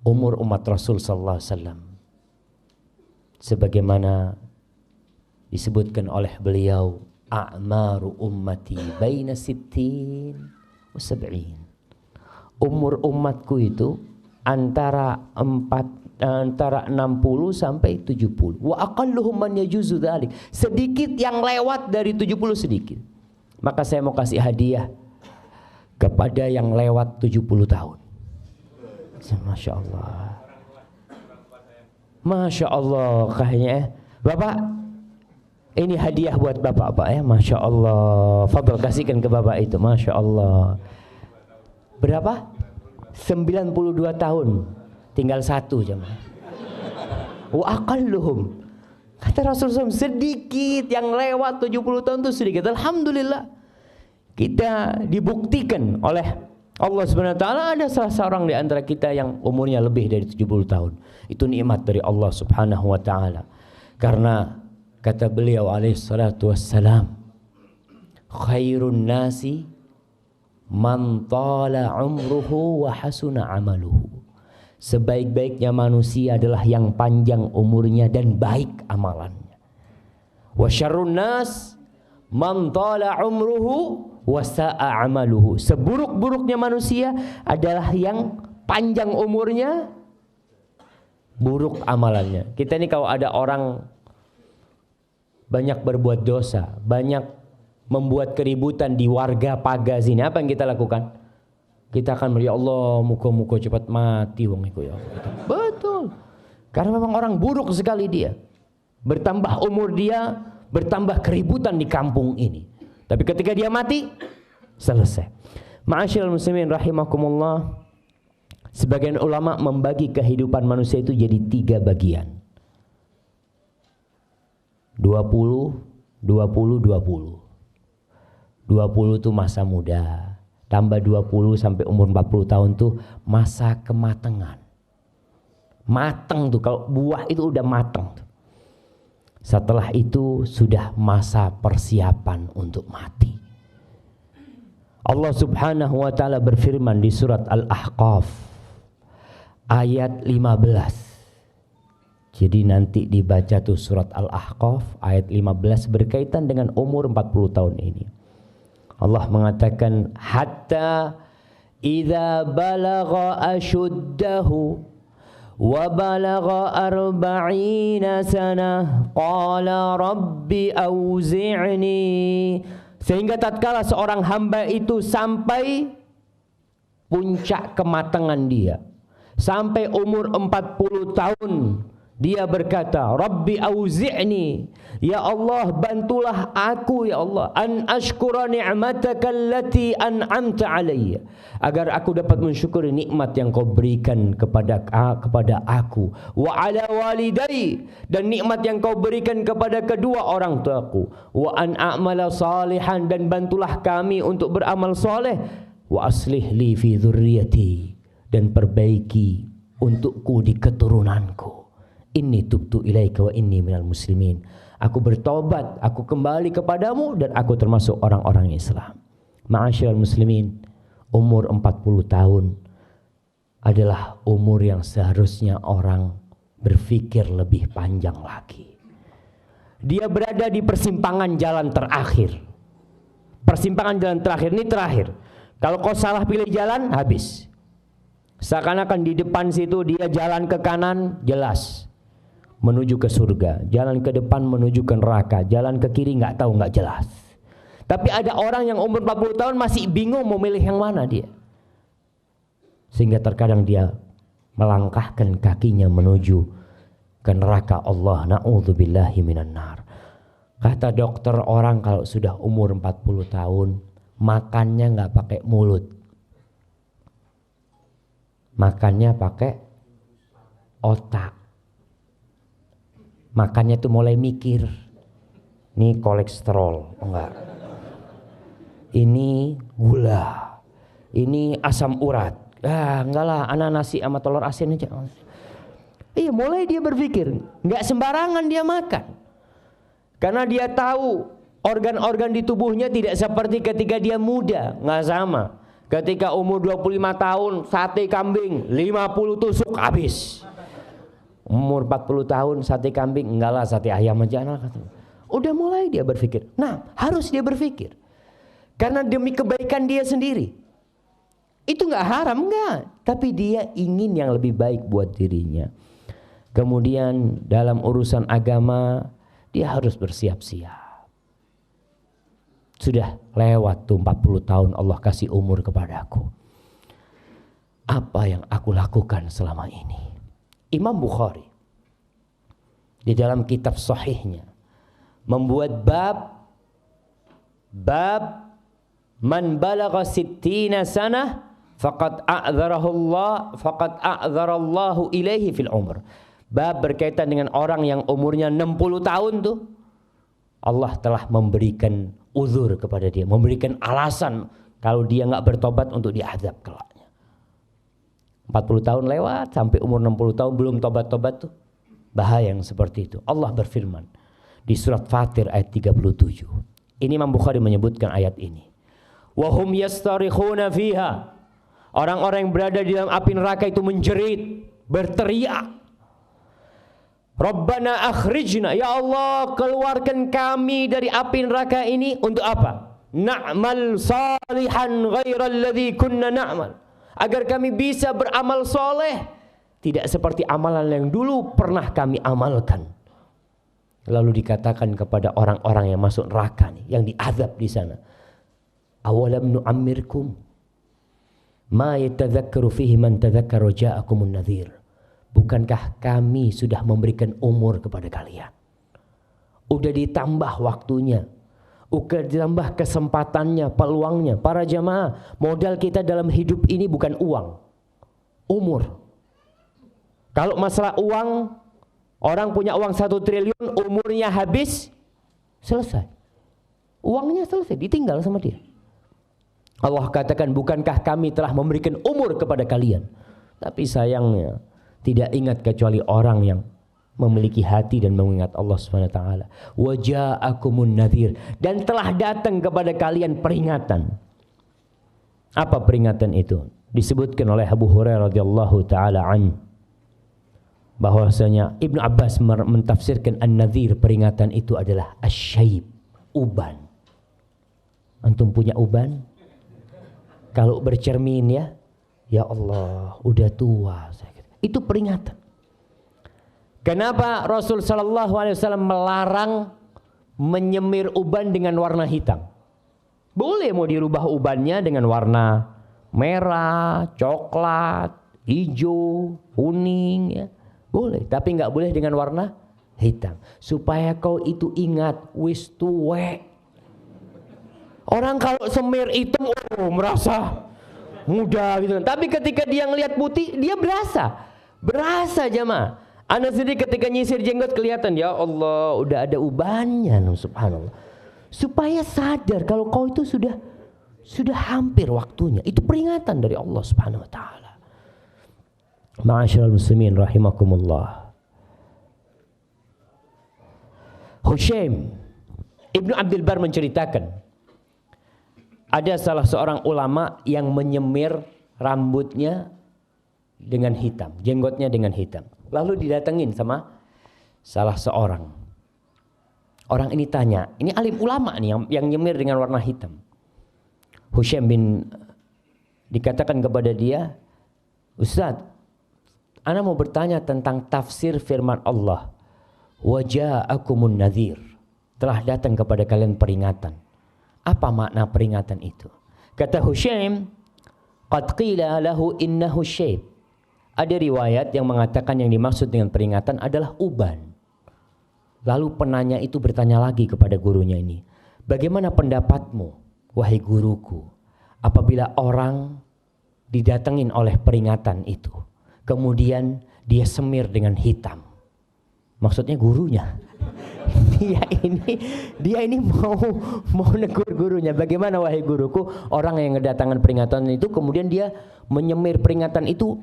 umur umat Rasul sallallahu alaihi wasallam sebagaimana disebutkan oleh beliau, a'maru ummati baina sittin wa sab'in. Umur umatku itu antara 60 sampai 70. Wa aqalluhum man yajuzu dzalik. Sedikit yang lewat dari 70 sedikit. Maka saya mau kasih hadiah kepada yang lewat 70 tahun. Masya Allah. Masya Allah kayaknya. Bapak, ini hadiah buat bapak, Pak ya. Masya Allah. Fadl, kasihkan ke bapak itu. Masya Allah. Berapa? 92 tahun. Tinggal satu jemaah. Wa aqalluhum. Kata Rasulullah SAW, sedikit yang lewat 70 tahun itu sedikit. Alhamdulillah. Kita dibuktikan oleh Allah Subhanahu wa taala ada salah seorang di antara kita yang umurnya lebih dari 70 tahun. Itu nikmat dari Allah Subhanahu wa taala. Karena kata beliau alaihi salatu wassalam, khairun nasi man tala umruhu wa hasuna amaluhu. Sebaik-baiknya manusia adalah yang panjang umurnya dan baik amalannya. Wa syarrun nas man tala umruhu wa sa'a amaluhu. Seburuk-buruknya manusia adalah yang panjang umurnya, buruk amalannya. Kita ini kalau ada orang banyak berbuat dosa, banyak membuat keributan di warga paga sini, apa yang kita lakukan? Kita akan ya Allah, muka-muka cepat mati wong iku ya. Betul. Karena memang orang buruk sekali dia. Bertambah umur dia, bertambah keributan di kampung ini. Tapi ketika dia mati, selesai. Ma'asyiral muslimin rahimakumullah. Sebagian ulama membagi kehidupan manusia itu jadi 3 bagian. 20, 20, 20. 20 itu masa muda. Tambah 20 sampai umur 40 tahun tuh masa kematangan. Matang tuh, kalau buah itu udah matang tuh. Setelah itu sudah masa persiapan untuk mati. Allah Subhanahu wa taala berfirman di surat Al-Ahqaf ayat 15. Jadi nanti dibaca tuh surat Al-Ahqaf ayat 15 berkaitan dengan umur 40 tahun ini. Allah mengatakan hatta idza balagha ashuddahu wa balagha 40 sanah qala rabbi auzi'ni, sehingga tatkala seorang hamba itu sampai puncak kematangan dia, sampai umur 40 tahun, dia berkata, Rabbi auzi'ni, ya Allah bantulah aku ya Allah, an ashkura ni'mataka allati an'amta alayya, agar aku dapat mensyukuri nikmat yang kau berikan kepada aku, wa ala walidai, dan nikmat yang kau berikan kepada kedua orang tuaku, wa an a'mala salihan, dan bantulah kami untuk beramal soleh, wa aslih li fi dzurriyyati, dan perbaiki untukku di keturunanku. Inni tubtu ilaika wa inni minal muslimin. Aku bertobat, aku kembali kepadamu, dan aku termasuk orang-orang Islam. Ma'asyiral muslimin, umur 40 tahun adalah umur yang seharusnya orang berpikir lebih panjang lagi. Dia berada di persimpangan jalan terakhir. Persimpangan jalan terakhir, ini terakhir. Kalau kau salah pilih jalan, habis. Seakan-akan di depan situ dia jalan ke kanan, jelas menuju ke surga, jalan ke depan menuju ke neraka, jalan ke kiri nggak tahu, nggak jelas. Tapi ada orang yang umur 40 tahun masih bingung mau milih yang mana dia, sehingga terkadang dia melangkahkan kakinya menuju ke neraka Allah. Na'udzubillahi minan nar. Kata dokter, orang kalau sudah umur 40 tahun makannya nggak pakai mulut, makannya pakai otak. Makannya tuh mulai mikir, ini kolesterol, enggak, ini gula, ini asam urat, enggak lah, anak nasi sama telur asin aja. Iya, mulai dia berpikir, enggak sembarangan dia makan, karena dia tahu organ-organ di tubuhnya tidak seperti ketika dia muda, enggak sama. Ketika umur 25 tahun, sate kambing 50 tusuk habis. Umur 40 tahun, sate kambing, enggak lah sate ayam aja. Udah mulai dia berpikir. Nah, harus dia berpikir. Karena demi kebaikan dia sendiri. Itu enggak haram, enggak. Tapi dia ingin yang lebih baik buat dirinya. Kemudian dalam urusan agama, dia harus bersiap-siap. Sudah lewat tuh 40 tahun Allah kasih umur kepadaku. Apa yang aku lakukan selama ini? Imam Bukhari di dalam kitab sahihnya membuat bab man balagha sittina sanah faqad a'dzarallahu ilaihi fil umr. Bab berkaitan dengan orang yang umurnya 60 tahun tuh Allah telah memberikan uzur kepada dia, memberikan alasan kalau dia nggak bertobat untuk diazab kelaknya. 40 tahun lewat sampai umur 60 tahun belum tobat-tobat tuh bahaya yang seperti itu. Allah berfirman di surat Fatir ayat 37. Ini Imam Bukhari menyebutkan ayat ini. Wa hum yastarikhuna fiha. Orang-orang yang berada di dalam api neraka itu menjerit, berteriak. Rabbana akhrijna, ya Allah keluarkan kami dari api neraka ini untuk apa? Na'mal salihan ghairal ladzi kunna na'mal. Agar kami bisa beramal soleh tidak seperti amalan yang dulu pernah kami amalkan. Lalu dikatakan kepada orang-orang yang masuk neraka nih, yang diazab di sana. Awalam nu'ammirkum ma yatadzakkaru fihi man tadzakkara ja'akumun nadhir. Bukankah kami sudah memberikan umur kepada kalian? Udah ditambah waktunya, udah ditambah kesempatannya, peluangnya. Para jamaah, modal kita dalam hidup ini bukan uang, umur. Kalau masalah uang, orang punya uang 1 triliun, umurnya habis, selesai. Uangnya selesai, ditinggal sama dia. Allah katakan, bukankah kami telah memberikan umur kepada kalian? Tapi sayangnya tidak ingat kecuali orang yang memiliki hati dan mengingat Allah Subhanahu wa taala. Wa ja'akumun nadhir, dan telah datang kepada kalian peringatan. Apa peringatan itu? Disebutkan oleh Abu Hurairah radhiyallahu taala an bahwasanya Ibnu Abbas mentafsirkan an-nadhir, peringatan itu adalah asy-syaib, uban. Antum punya uban? Kalau bercermin ya Allah, udah tua saya. Itu peringatan. Kenapa Rasul sallallahu alaihi wasallam melarang menyemir uban dengan warna hitam? Boleh mau dirubah ubannya dengan warna merah, coklat, hijau, kuning ya. Boleh, tapi enggak boleh dengan warna hitam. Supaya kau itu ingat wis tuwek. Orang kalau semir hitam merasa muda gitu kan. Tapi ketika dia ngelihat putih, dia berasa jamaah. Ana sendiri ketika nyisir jenggot kelihatan, ya Allah, udah ada ubannya, subhanallah. Supaya sadar kalau kau itu sudah hampir waktunya. Itu peringatan dari Allah Subhanahu wa taala. Ma'asyiral muslimin rahimakumullah. Hushaim Ibnu Abdul Bar menceritakan, ada salah seorang ulama yang menyemir rambutnya dengan hitam, jenggotnya dengan hitam. Lalu didatengin sama salah seorang. Orang ini tanya, ini alim ulama nih yang nyemir dengan warna hitam. Hushaim bin dikatakan kepada dia, Ustaz, ana mau bertanya tentang tafsir firman Allah. Wa ja'akumun nadhir. Telah datang kepada kalian peringatan. Apa makna peringatan itu? Kata Hushaim, qad qila lahu innahu syaib. Ada riwayat yang mengatakan yang dimaksud dengan peringatan adalah uban. Lalu penanya itu bertanya lagi kepada gurunya ini, bagaimana pendapatmu, wahai guruku, apabila orang didatengin oleh peringatan itu, kemudian dia semir dengan hitam? Maksudnya gurunya. Dia ini mau negur gurunya. Bagaimana wahai guruku, orang yang kedatangan peringatan itu kemudian dia menyemir peringatan itu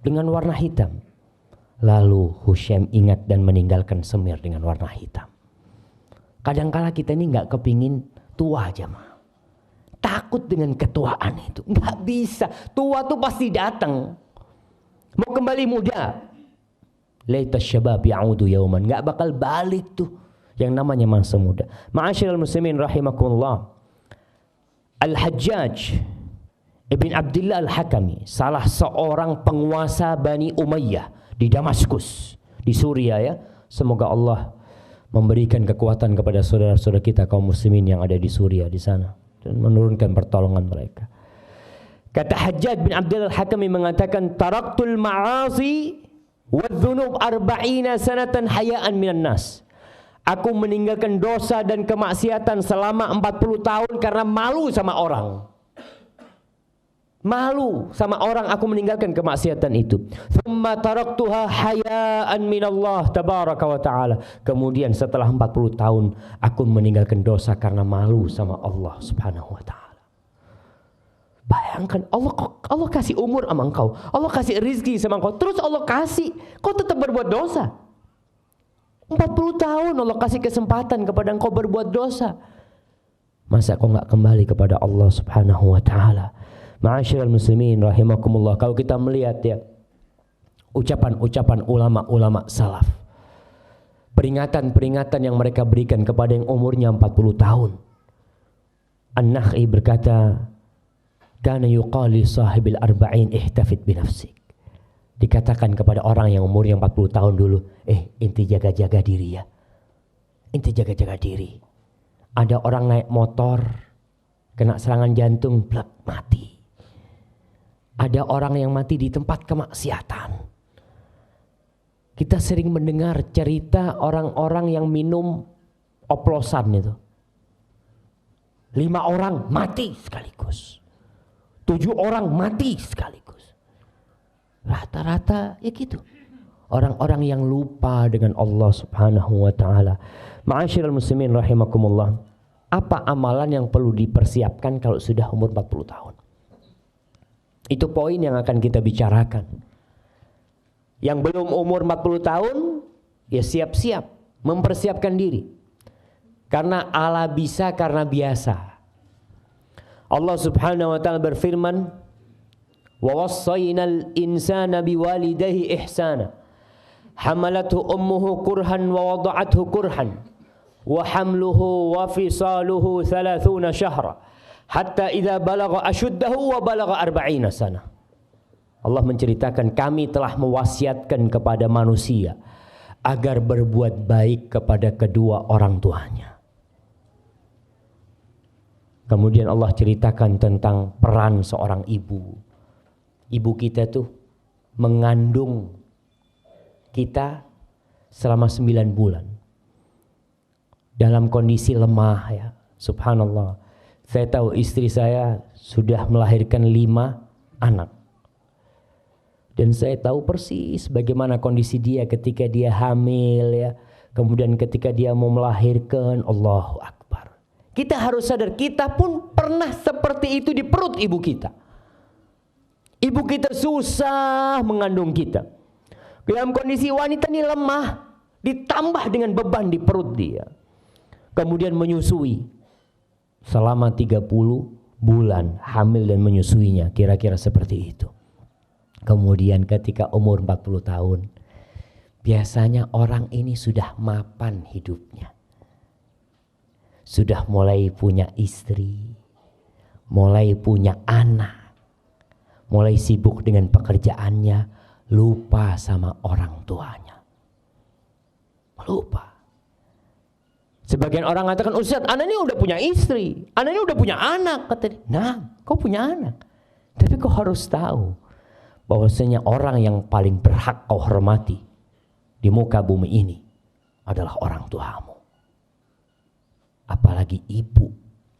dengan warna hitam. Lalu Hushaim ingat dan meninggalkan semir dengan warna hitam. Kadangkala kita ini nggak kepingin tua aja mah. takut dengan ketuaan itu. Nggak bisa. Tua tuh pasti datang. Mau kembali muda. Laita syabab ya'udu yauman. Nggak bakal balik tuh yang namanya masa muda. Ma'asyiral muslimin rahimakumullah. Al-Hajjaj Ibn Abdillah Al-Hakami, salah seorang penguasa Bani Umayyah di Damaskus, di Suriah ya. Semoga Allah memberikan kekuatan kepada saudara-saudara kita kaum muslimin yang ada di Suriah di sana dan menurunkan pertolongan mereka. Kata Hajjaj bin Abdullah Al-Hakami mengatakan, taraktul ma'asi wadh-dhunub 40 sanatan hayaan minan nas. Aku meninggalkan dosa dan kemaksiatan selama 40 tahun karena malu sama orang. Malu sama orang aku meninggalkan kemaksiatan itu. Thumma taraktuha hayaan minallah tabaraka wa ta'ala. Kemudian setelah 40 tahun aku meninggalkan dosa karena malu sama Allah subhanahu wa ta'ala. Bayangkan Allah kasih umur sama engkau, Allah kasih rizki sama engkau, terus Allah kasih kau tetap berbuat dosa. 40 tahun Allah kasih kesempatan kepada engkau berbuat dosa. Masa kau gak kembali kepada Allah subhanahu wa ta'ala? Ma'asyiral muslimin rahimakumullah, kalau kita melihat ya ucapan-ucapan ulama-ulama salaf, peringatan-peringatan yang mereka berikan kepada yang umurnya 40 tahun. An-Nakh'i berkata, kana yuqali sahibil arba'in ihtafid binafsik. Dikatakan kepada orang yang umurnya 40 tahun dulu, inti jaga-jaga diri ya. Inti jaga-jaga diri. Ada orang naik motor kena serangan jantung, blak, mati. Ada orang yang mati di tempat kemaksiatan. Kita sering mendengar cerita orang-orang yang minum oplosan itu. 5 orang mati sekaligus. 7 orang mati sekaligus. Rata-rata ya gitu. Orang-orang yang lupa dengan Allah subhanahu wa ta'ala. Ma'asyiral muslimin rahimakumullah. Apa amalan yang perlu dipersiapkan kalau sudah umur 40 tahun? Itu poin yang akan kita bicarakan. Yang belum umur 40 tahun, ya siap-siap mempersiapkan diri. Karena ala bisa karena biasa. Allah subhanahu wa ta'ala berfirman, wa wassaynal insana biwalidayhi ihsana hamalathu ummuhu kurhan wa wada'athu kurhan wa hamluhu wa fisaluhu 30 syahra hatta idza balagha ashuddahu wa balagha 40 sana. Allah menceritakan, kami telah mewasiatkan kepada manusia agar berbuat baik kepada kedua orang tuanya. Kemudian Allah ceritakan tentang peran seorang ibu. Ibu kita tuh mengandung kita selama 9 bulan dalam kondisi lemah ya. Subhanallah. Saya tahu istri saya sudah melahirkan 5 anak. Dan saya tahu persis bagaimana kondisi dia ketika dia hamil ya. Kemudian ketika dia mau melahirkan, Allahu Akbar. Kita harus sadar, kita pun pernah seperti itu di perut ibu kita. Ibu kita susah mengandung kita. Dalam kondisi wanita ini lemah, ditambah dengan beban di perut dia. Kemudian menyusui. Selama 30 bulan hamil dan menyusuinya, kira-kira seperti itu. Kemudian ketika umur 40 tahun, biasanya orang ini sudah mapan hidupnya. Sudah mulai punya istri, mulai punya anak, mulai sibuk dengan pekerjaannya, lupa sama orang tuanya. Lupa. Sebagian orang mengatakan, Ustaz, anak ini udah punya istri, anak ini udah punya anak. Kata dia, nah, kau punya anak. Tapi kau harus tahu bahwasanya orang yang paling berhak kau hormati di muka bumi ini adalah orang tuamu. Apalagi ibu.